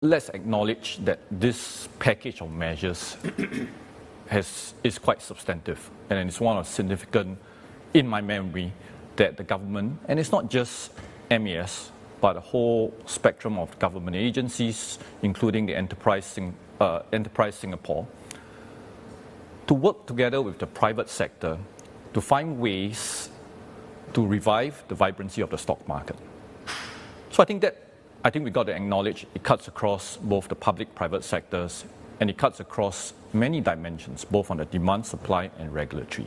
let's acknowledge that this package of measures is quite substantive, and it's one of significant, in my memory, that the government, and it's not just MAS, but a whole spectrum of government agencies, including the Enterprise Singapore, to work together with the private sector to find ways to revive the vibrancy of the stock market. So I think we got to acknowledge it cuts across both the public-private sectors, and it cuts across many dimensions, both on the demand, supply, and regulatory.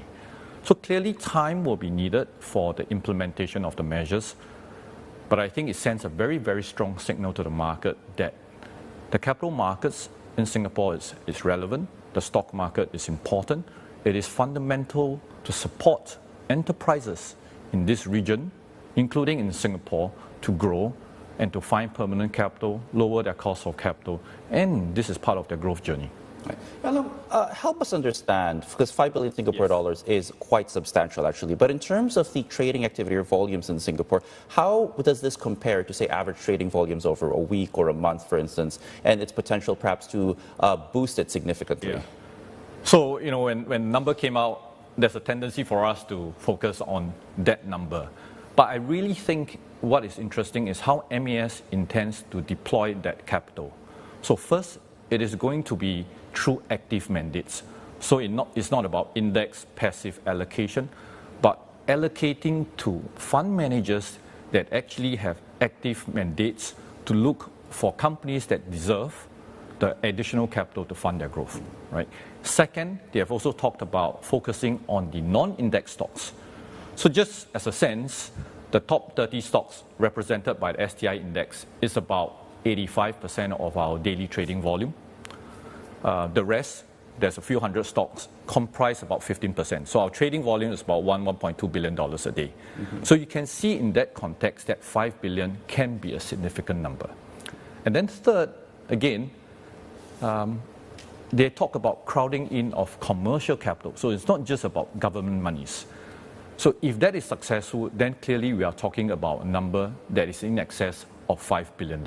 So clearly, time will be needed for the implementation of the measures, but I think it sends a very, very strong signal to the market that the capital markets in Singapore is relevant, the stock market is important, it is fundamental to support enterprises in this region, including in Singapore, to grow and to find permanent capital, lower their cost of capital, and this is part of their growth journey. Right. Help us understand, because 5 billion Singapore dollars is quite substantial actually, but in terms of the trading activity or volumes in Singapore, how does this compare to, say, average trading volumes over a week or a month, for instance, and its potential perhaps to boost it significantly? Yeah. So, when the number came out, there's a tendency for us to focus on that number. But I really think what is interesting is how MAS intends to deploy that capital. So first, it is going to be through active mandates. So it's not about index passive allocation, but allocating to fund managers that actually have active mandates to look for companies that deserve the additional capital to fund their growth. Right? Second, they have also talked about focusing on the non-index stocks. So just as a sense, the top 30 stocks represented by the STI index is about 85% of our daily trading volume. The rest, there's a few hundred stocks, comprise about 15%. So our trading volume is about $1.2 billion a day. Mm-hmm. So you can see in that context that 5 billion can be a significant number. And then third, again, they talk about crowding in of commercial capital. So it's not just about government monies. So if that is successful, then clearly we are talking about a number that is in excess of $5 billion.